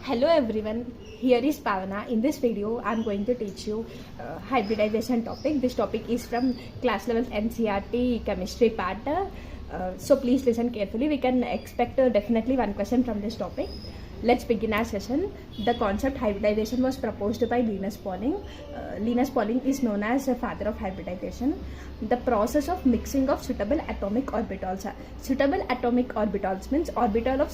Hello everyone, here is Pavana. In this video, I am going to teach you hybridization topic. This topic is from class level Ncert chemistry part. So please listen carefully. We can expect definitely one question from this topic. Let's begin our session. The concept hybridization was proposed by Linus Pauling. Linus Pauling is known as the father of hybridization. The process of mixing of suitable atomic orbitals. Suitable atomic orbitals means orbital of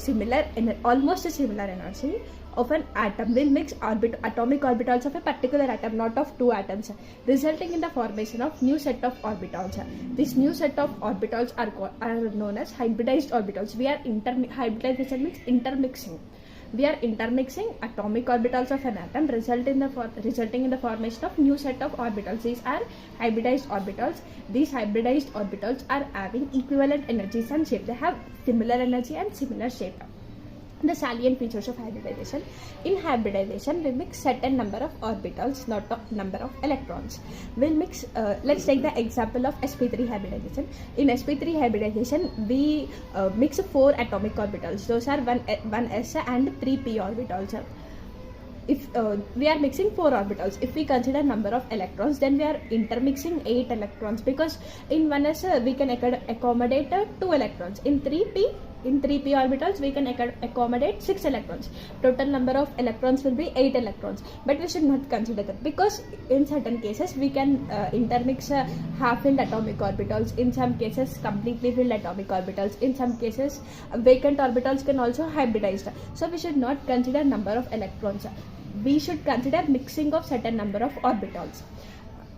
almost a similar energy of an atom will mix atomic orbitals of a particular atom, not of two atoms, resulting in the formation of new set of orbitals. This new set of orbitals are known as hybridized orbitals. Hybridization means intermixing. We are intermixing atomic orbitals of an atom, resulting in the formation of new set of orbitals. These are hybridized orbitals. These hybridized orbitals are having equivalent energies and shape. They have similar energy and similar shape. The salient features of hybridization. In hybridization, we mix certain number of orbitals, not a number of electrons. We'll mix, let's take the example of sp3 hybridization. In sp3 hybridization, we mix 4 atomic orbitals. Those are 1s and 3p orbitals. If we are mixing 4 orbitals, if we consider number of electrons, then we are intermixing 8 electrons, because in 1s we can accommodate 2 electrons. In 3p orbitals we can accommodate 6 electrons. Total number of electrons will be 8 electrons, but we should not consider that, because in certain cases we can intermix half-filled atomic orbitals, in some cases completely filled atomic orbitals, in some cases vacant orbitals can also hybridize. So we should not consider number of electrons, we should consider mixing of certain number of orbitals.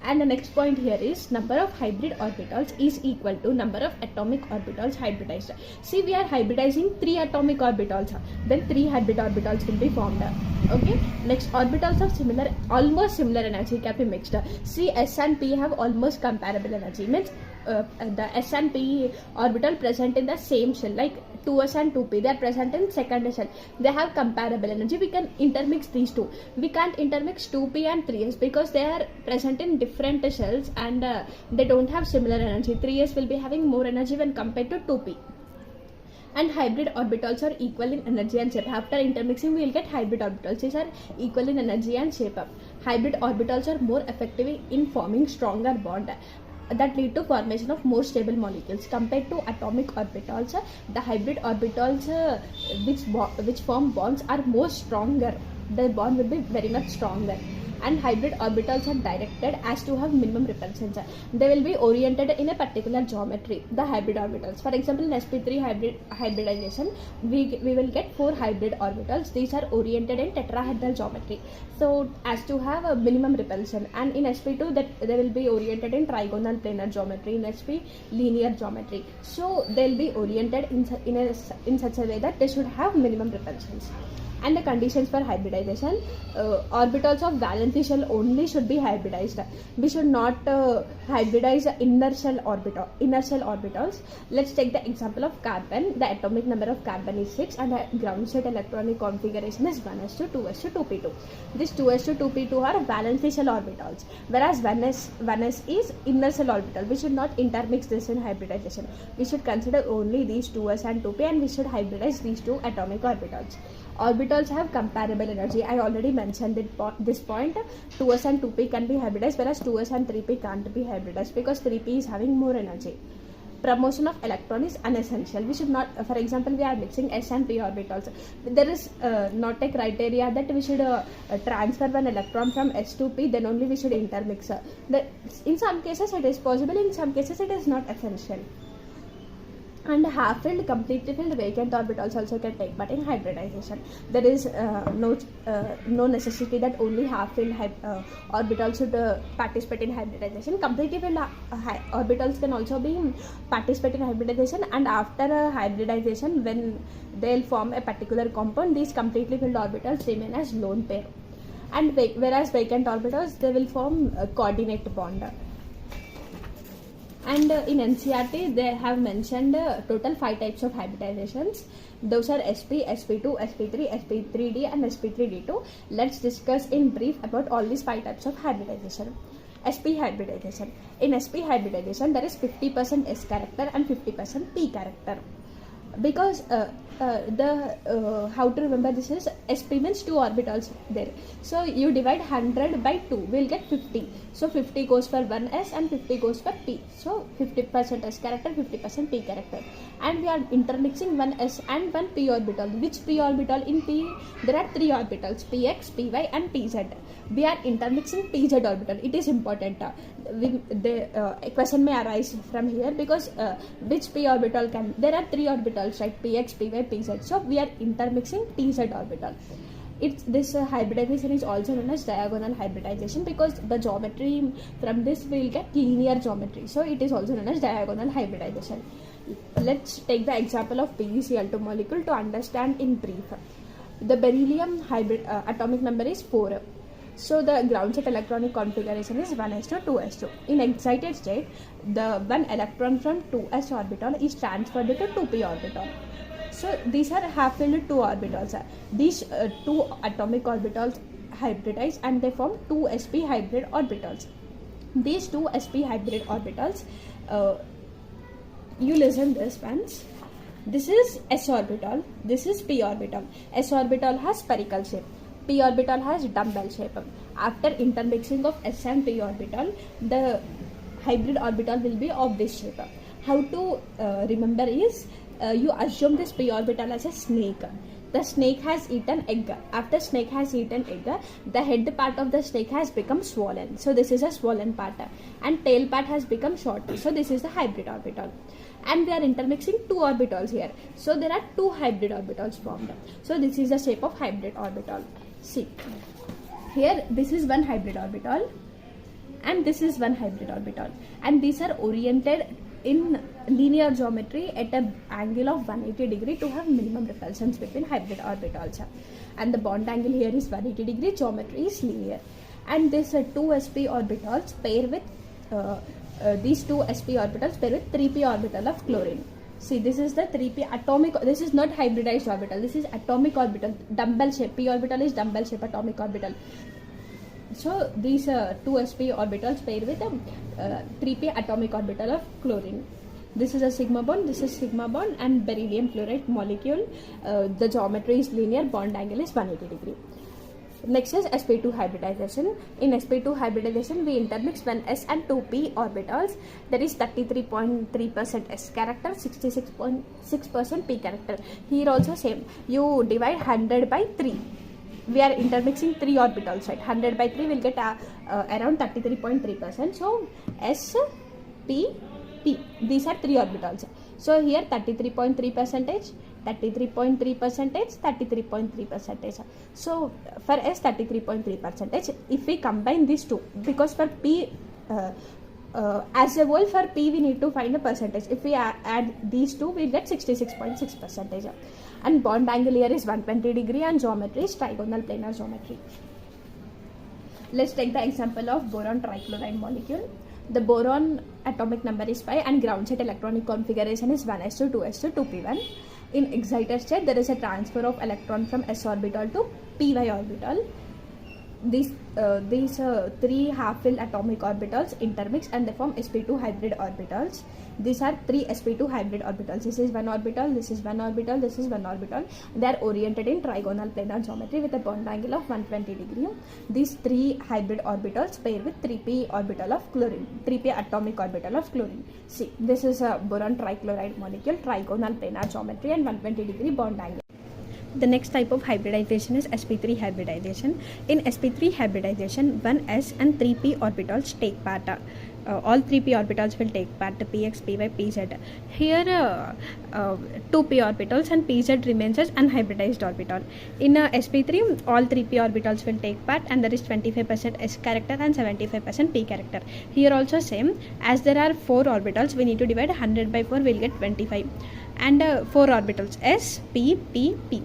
And the next point here is number of hybrid orbitals is equal to number of atomic orbitals hybridized. See, we are hybridizing 3 atomic orbitals, then 3 hybrid orbitals will be formed. Okay, next, orbitals of almost similar energy can be mixed. See, S and P have almost comparable energy, means the S and P orbital present in the same shell, like 2s and 2p, they are present in second shell. They have comparable energy. We can intermix these two. We can't intermix 2p and 3s because they are present in different shells and they don't have similar energy. 3s will be having more energy when compared to 2p. And hybrid orbitals are equal in energy and shape. After intermixing, we will get hybrid orbitals. These are equal in energy and shape. Hybrid orbitals are more effective in forming stronger bond that lead to formation of more stable molecules compared to atomic orbitals. The hybrid orbitals which form bonds are more stronger. The bond will be very much stronger. And hybrid orbitals are directed as to have minimum repulsions. They will be oriented in a particular geometry, the hybrid orbitals. For example, in sp3 hybridization, we will get 4 hybrid orbitals. These are oriented in tetrahedral geometry, so as to have a minimum repulsion. And in sp2, that they will be oriented in trigonal planar geometry, in sp linear geometry. So they will be oriented in such a way that they should have minimum repulsions. And the conditions for hybridization, orbitals of valence shell only should be hybridized. We should not hybridize inner shell orbitals. Let's take the example of carbon. The atomic number of carbon is 6 and the ground state electronic configuration is 1s2, 2s2, 2p2. This 2s2, 2p2 are valence shell orbitals, whereas 1s is inner shell orbital. We should not intermix this in hybridization. We should consider only these 2s and 2p, and we should hybridize these 2 atomic orbitals. Orbitals have comparable energy. I already mentioned this point. 2s and 2p can be hybridized, whereas 2s and 3p can't be hybridized because 3p is having more energy. Promotion of electron is unessential. We should not, for example, we are mixing s and p orbitals. There is not a criteria that we should transfer one electron from s to p, then only we should intermix. In some cases it is possible, in some cases it is not essential. And half-filled, completely filled, vacant orbitals also can take part in hybridization. There is no necessity that only half-filled orbitals should participate in hybridization. Completely filled orbitals can also be participate in hybridization, and after hybridization, when they will form a particular compound, these completely filled orbitals remain as lone pair. And whereas vacant orbitals, they will form a coordinate bond. And in Ncert, they have mentioned total 5 types of hybridizations. Those are sp, sp2, sp3, sp3d and sp3d2. Let's discuss in brief about all these 5 types of hybridization. sp hybridization. In sp hybridization, there is 50% s character and 50% p character. because how to remember this is sp means 2 orbitals there, so you divide 100 by 2, we'll get 50. So 50 goes for 1s and 50 goes for p, so 50% s character, 50% p character, and we are intermixing one s and one p orbital. Which p orbital? In p there are 3 orbitals, px, py and pz. We are intermixing pz orbital. It is important. A question may arise from here, because which p orbital can, there are 3 orbitals, right? Px, py, pz. So we are intermixing pz orbital. This hybridization is also known as diagonal hybridization, because the geometry from this will get linear geometry, so it is also known as diagonal hybridization. Let's take the example of PeCl2 molecule to understand in brief. The beryllium hybrid atomic number is 4. So the ground set electronic configuration is 1s2 2s2. In excited state, the one electron from 2s orbital is transferred to 2p orbital. So these are half-filled 2 orbitals. These 2 atomic orbitals hybridize and they form 2 sp hybrid orbitals. These 2 sp hybrid orbitals, you listen this once. This is s orbital, this is p orbital. S orbital has spherical shape, p orbital has dumbbell shape. After intermixing of s and p orbital, the hybrid orbital will be of this shape. How to remember is, you assume this p orbital as a snake. The snake has eaten egg. After snake has eaten egg, the head part of the snake has become swollen. So this is a swollen part, and tail part has become short. So this is the hybrid orbital. And we are intermixing 2 orbitals here. So there are 2 hybrid orbitals formed. So this is the shape of hybrid orbital. See, here this is one hybrid orbital and this is one hybrid orbital, and these are oriented in linear geometry at an angle of 180 degree to have minimum repulsions between hybrid orbitals, and the bond angle here is 180 degree. Geometry is linear, and this 2 sp orbitals pair with these 2 sp orbitals pair with 3p orbital of chlorine. See, this is the 3p atomic, this is not hybridized orbital, this is atomic orbital, dumbbell shape. P orbital is dumbbell shape atomic orbital. So these 2 sp orbitals pair with a 3p atomic orbital of chlorine. This is a sigma bond, this is sigma bond, and beryllium fluoride molecule. The geometry is linear, bond angle is 180 degree. Next is sp2 hybridization. In sp2 hybridization, we intermix one s and 2p orbitals. There is 33.3% s character, 66.6% p character. Here also same. You divide 100 by 3. We are intermixing 3 orbitals, right? 100 by 3 will get around 33.3%. So s, p, p. These are 3 orbitals. So here 33.3%. 33.3%, 33.3%. So for S 33.3%, if we combine these two, because for P as a whole, for P we need to find a percentage. If we add these two, we get 66.6%. And bond angle here is 120 degree and geometry is trigonal planar geometry. Let's take the example of boron trichloride molecule. The boron atomic number is 5 and ground set electronic configuration is 1s2 2s2 2p1. In excited state, there is a transfer of electron from s orbital to py orbital. These 3 half-filled atomic orbitals intermix and they form sp2 hybrid orbitals. These are 3 sp2 hybrid orbitals. This is one orbital, this is one orbital, this is one orbital. They are oriented in trigonal planar geometry with a bond angle of 120 degree. These 3 hybrid orbitals pair with 3p orbital of chlorine, 3p atomic orbital of chlorine. See, this is a boron trichloride molecule, trigonal planar geometry and 120 degree bond angle. The next type of hybridization is sp3 hybridization. In sp3 hybridization, 1s and 3p orbitals take part. All 3p orbitals will take part, px, py, pz. Here 2p orbitals and pz remains as unhybridized orbital. In sp3, all 3p orbitals will take part and there is 25% s character and 75% p character. Here also same, as there are 4 orbitals, we need to divide 100 by 4, we will get 25. And 4 orbitals, s, p, p, p.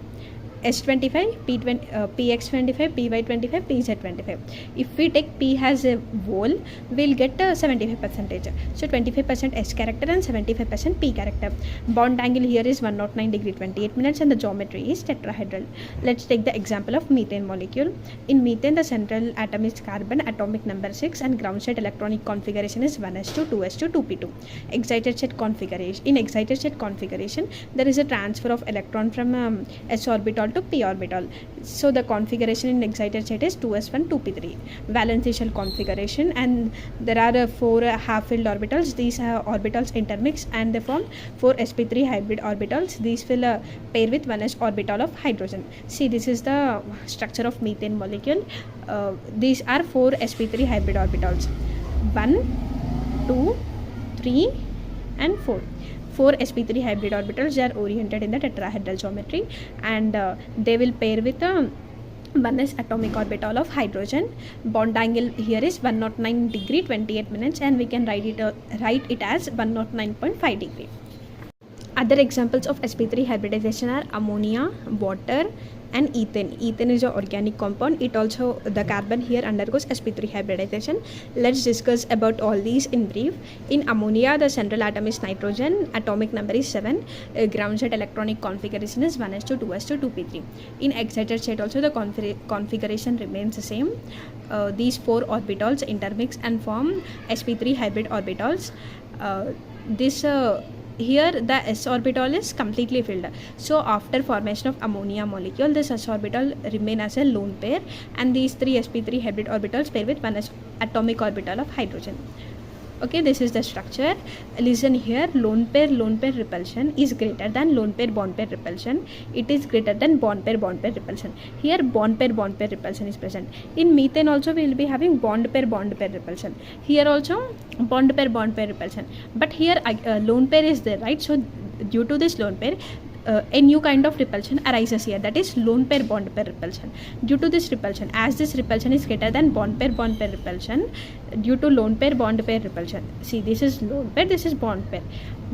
S25, PX25, PY25, PZ25. If we take P has a whole, we'll get 75%. So 25% S character and 75% P character. Bond angle here is 109 degree 28 minutes and the geometry is tetrahedral. Let's take the example of methane molecule. In methane, the central atom is carbon, atomic number 6, and ground state electronic configuration is 1s2, 2s2, 2p2. Excited state configuration. In excited state configuration, there is a transfer of electron from s orbital to p orbital. So the configuration in excited state is 2s1, 2p3. Valency shell configuration, and there are 4 half-filled orbitals. These orbitals intermix and they form 4 sp3 hybrid orbitals. These will pair with 1s orbital of hydrogen. See, this is the structure of methane molecule. These are 4 sp3 hybrid orbitals. 1, 2, 3 and 4. 4 sp3 hybrid orbitals. They are oriented in the tetrahedral geometry, and they will pair with 1s atomic orbital of hydrogen. Bond angle here is 109 degree 28 minutes, and we can write it as 109.5 degree. Other examples of sp3 hybridization are ammonia, water, and ethane. Ethane is an organic compound. It also, the carbon here undergoes sp3 hybridization. Let's discuss about all these in brief. In ammonia, the central atom is nitrogen, atomic number is 7, ground state electronic configuration is 1s2, 2s2, 2p3. In excited state also the configuration remains the same. These 4 orbitals intermix and form sp3 hybrid orbitals. Here the s orbital is completely filled. So after formation of ammonia molecule, this s orbital remain as a lone pair, and these 3 sp3 hybrid orbitals pair with 1s atomic orbital of hydrogen. Okay, this is the structure. Listen here, lone pair repulsion is greater than lone pair bond pair repulsion. It is greater than bond pair repulsion. Here bond pair repulsion is present. In methane also we will be having bond pair repulsion. Here also bond pair repulsion. But here lone pair is there, right? So due to this lone pair, a new kind of repulsion arises here, that is lone pair bond pair repulsion. Due to this repulsion, as this repulsion is greater than bond pair repulsion, due to lone pair bond pair repulsion, see, this is lone pair, this is bond pair.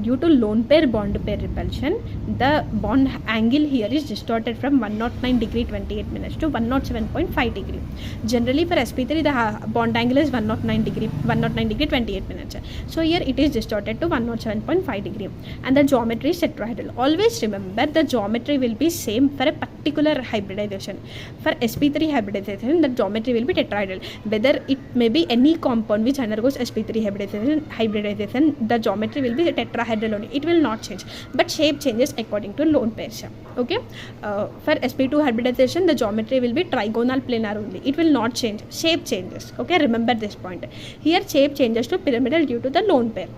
Due to lone pair bond pair repulsion, the bond angle here is distorted from 109 degree 28 minutes to 107.5 degree. Generally for sp3 the bond angle is 109 degree 28 minutes. So here it is distorted to 107.5 degree, and the geometry is tetrahedral. Always remember, the geometry will be same for a particular hybridization. For sp3 hybridization, the geometry will be tetrahedral. Whether it may be any compound which undergoes sp3 hybridization, the geometry will be tetrahedral only. It will not change, but shape changes according to lone pairs. Okay, for sp2 hybridization, the geometry will be trigonal planar only. It will not change, shape changes. Okay, remember this point. Here shape changes to pyramidal due to the lone pair.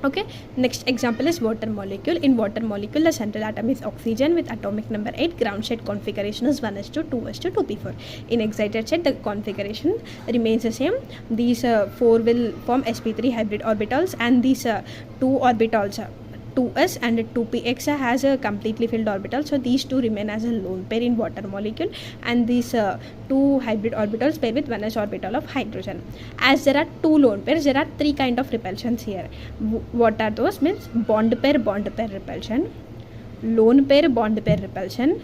Okay, next example is water molecule. In water molecule, the central atom is oxygen with atomic number 8. Ground state configuration is 1s2, 2s2, 2p4. In excited state, the configuration remains the same. These 4 will form sp3 hybrid orbitals, and these 2 orbitals 2s and 2px has a completely filled orbital. So these 2 remain as a lone pair in water molecule, and these 2 hybrid orbitals pair with 1s orbital of hydrogen. As there are 2 lone pairs, there are 3 kind of repulsions here. What are those? Means bond pair repulsion, lone pair bond pair repulsion,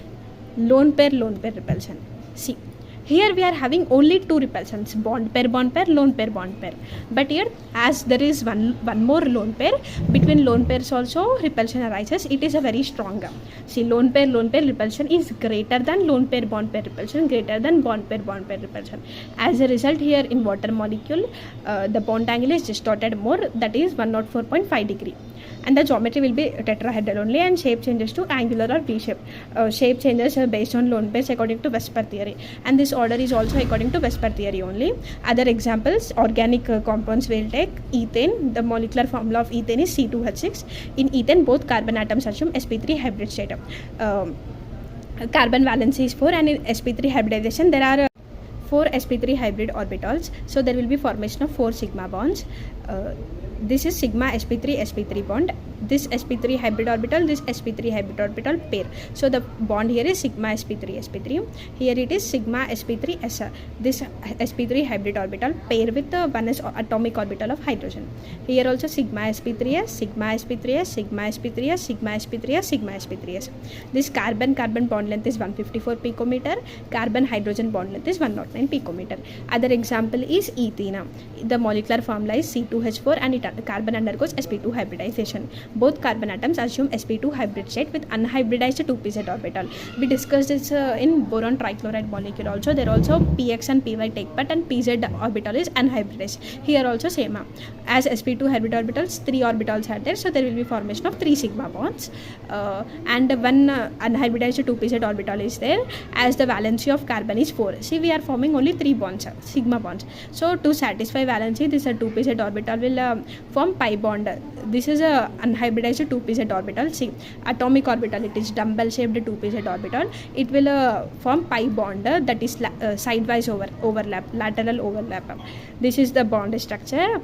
lone pair repulsion. See, here we are having only 2 repulsions, bond pair, lone pair, bond pair. But here, as there is one more lone pair, between lone pairs also repulsion arises. It is a very strong. See, lone pair repulsion is greater than lone pair bond pair repulsion, greater than bond pair repulsion. As a result, here in water molecule, the bond angle is distorted more, that is 104.5 degree. And the geometry will be tetrahedral only, and shape changes to angular or V shape. Shape changes based on lone pairs according to Vesper theory, and this order is also according to Vesper theory only. Other examples, organic compounds will take ethane. The molecular formula of ethane is C2H6. In ethane, both carbon atoms assume sp3 hybrid state. Carbon valency is 4, and in sp3 hybridization there are 4 sp3 hybrid orbitals. So there will be formation of 4 sigma bonds. this is sigma sp3 bond, this sp3 hybrid orbital, this sp3 hybrid orbital pair. So the bond here is sigma sp3, here it is sigma sp3s, this sp3 hybrid orbital pair with the 1s atomic orbital of hydrogen. Here also sigma sp3s, sigma sp3s, sigma sp3s, sigma sp3s, sigma sp3s. This carbon bond length is 154 picometer, carbon hydrogen bond length is 109 picometer. Other example is ethene. The molecular formula is C2H4 and carbon undergoes sp2 hybridization. Both carbon atoms assume sp2 hybrid state with unhybridized 2pz orbital. We discussed this in boron trichloride molecule also. There also px and py take part and pz orbital is unhybridized. Here also same. As sp2 hybrid orbitals, 3 orbitals are there, so there will be formation of 3 sigma bonds, and one unhybridized 2pz orbital is there, as the valency of carbon is 4. See, we are forming only 3 bonds, sigma bonds. So to satisfy valency, this 2pz orbital will form pi bond. This is a unhybridized 2pz orbital. See, atomic orbital, it is dumbbell shaped 2pz orbital. It will form pi bond, that is sidewise overlap, lateral overlap. This is the bond structure.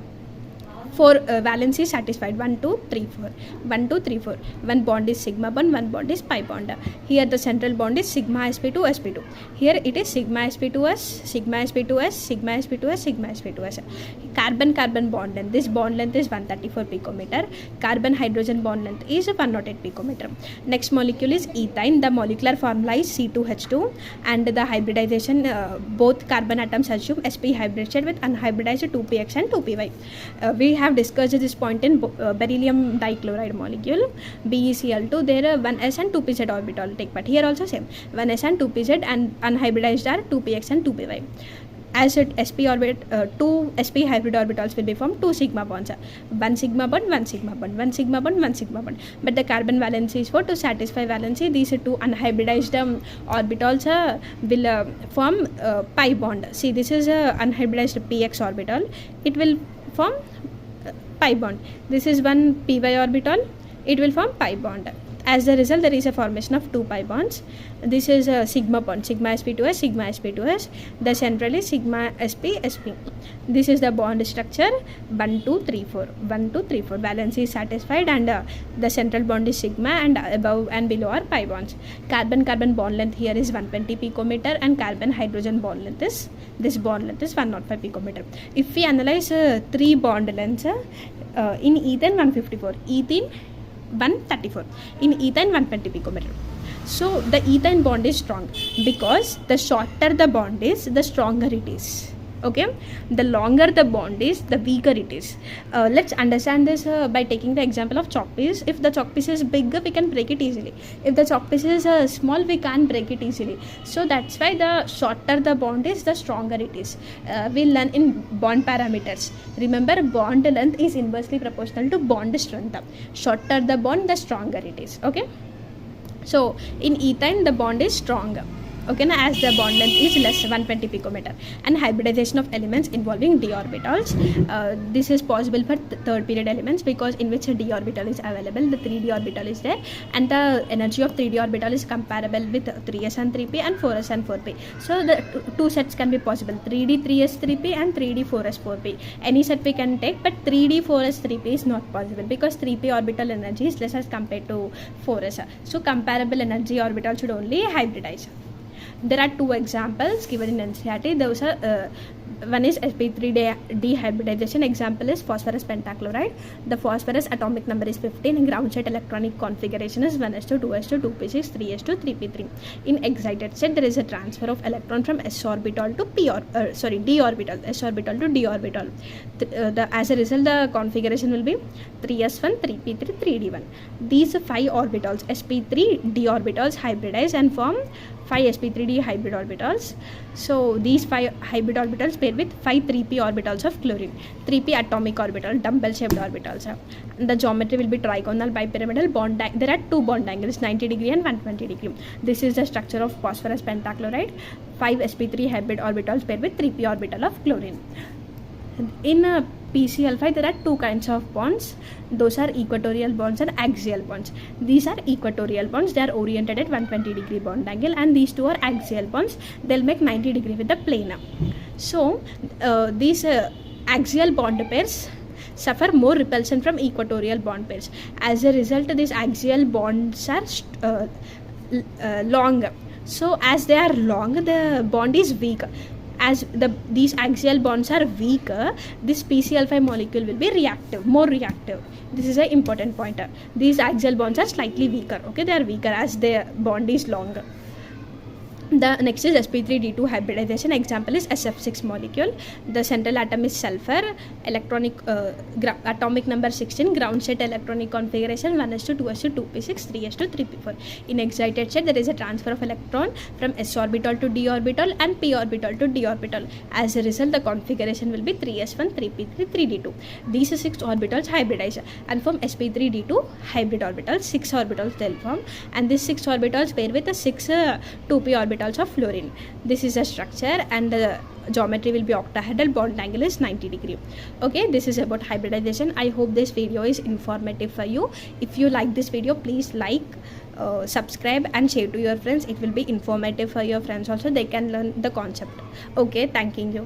4 valency satisfied, 1 2 3 4, 1 2 3 4. One bond is sigma bond, one bond is pi bond. Here the central bond is sigma sp2. Here it is sigma sp2s, sigma sp2s, sigma sp2s, sigma sp2s. Carbon bond length, this bond length is 134 picometer, carbon hydrogen bond length is 108 picometer. Next molecule is ethene. The molecular formula is C2H2 and the hybridization, both carbon atoms assume sp hybrid state with unhybridized 2px and 2py. We have discussed this point in beryllium dichloride molecule BeCl2. There 1s and 2pz orbital take part. Here also same, 1s and 2pz and unhybridized are 2px and 2py. As it sp orbit, 2 sp hybrid orbitals will be formed, 2 sigma bonds, 1 sigma bond, 1 sigma bond, 1 sigma bond, 1 sigma bond. But the carbon valency is 4. To satisfy valency, these 2 unhybridized orbitals will form pi bond. See, this is a unhybridized px orbital. It will form pi bond. This is one py orbital. It will form pi bond. As a result, there is a formation of 2 pi bonds. This is a sigma bond, sigma sp2s, sigma sp2s. The central is sigma sp. This is the bond structure, 1 2 3 4, 1 2 3 4. Valence is satisfied and the central bond is sigma, and above and below are pi bonds. Carbon bond length here is 120 picometer and carbon hydrogen bond length is, this bond length is 105 picometer. If we analyze 3 bond lengths, in ethane 154, ethene 134, in ethane 120 picometer. So the ethane bond is strong because the shorter the bond is, the stronger it is. Okay, the longer the bond is, the weaker it is. Let's understand this by taking the example of chalk piece. If the chalk piece is big, we can break it easily. If the chalk piece is small, we can't break it easily. So that's why the shorter the bond is, the stronger it is. We'll learn in bond parameters. Remember, bond length is inversely proportional to bond strength. Shorter the bond, the stronger it is. Okay, so in ethane the bond is strong. Okay, now as the bond length is less, 120 picometer. And hybridization of elements involving d orbitals. This is possible for third period elements because in which a d orbital is available, the 3d orbital is there, and the energy of 3d orbital is comparable with 3s and 3p and 4s and 4p. So the two sets can be possible, 3d 3s 3p and 3d 4s 4p. Any set we can take, but 3d 4s 3p is not possible because 3p orbital energy is less as compared to 4s. So comparable energy orbital should only hybridize. There are 2 examples given in Ncert. Those are one is sp3 dehybridization. Example is phosphorus pentachloride. The phosphorus atomic number is 15. Ground state electronic configuration is 1s2 2s2 2p6 3s2 3p3. In excited state, there is a transfer of electron from s orbital to d orbital, s orbital to d orbital. As a result, the configuration will be 3s1 3p3 3d1. These 5 orbitals, sp3 d orbitals, hybridize and form 5 sp3d hybrid orbitals. So these 5 hybrid orbitals pair with 5 3p orbitals of chlorine. 3p atomic orbital, dumbbell shaped orbitals. The geometry will be trigonal bipyramidal bond. There are 2 bond angles, 90 degree and 120 degree. This is the structure of phosphorus pentachloride. 5 sp3 hybrid orbitals pair with 3p orbital of chlorine. In PCl5, there are 2 kinds of bonds. Those are equatorial bonds and axial bonds. These are equatorial bonds. They are oriented at 120 degree bond angle, and these 2 are axial bonds. They'll make 90 degree with the plane. So these axial bond pairs suffer more repulsion from equatorial bond pairs. As a result, these axial bonds are long. So as they are long, the bond is weak. As these axial bonds are weaker, this PCl5 molecule will be more reactive. This is an important pointer. These axial bonds are slightly weaker. Okay, they are weaker as their bond is longer. The next is sp3d2 hybridization. Example is SF6 molecule. The central atom is sulfur. Atomic number 16. Ground state electronic configuration 1s2 2s2 2p6 3s2 3p4. In excited state, there is a transfer of electron from s orbital to d orbital and p orbital to d orbital. As a result, the configuration will be 3s1 3p3 3d2. These 6 orbitals hybridize and form sp3d2 hybrid orbitals. 6 orbitals they'll form, and these 6 orbitals pair with the 6 2p orbitals of fluorine. This is a structure, and the geometry will be octahedral. Bond angle is 90 degree. Okay, this is about hybridization. I hope this video is informative for you. If you like this video, please like, subscribe and share to your friends. It will be informative for your friends also. They can learn the concept. Okay, thanking you.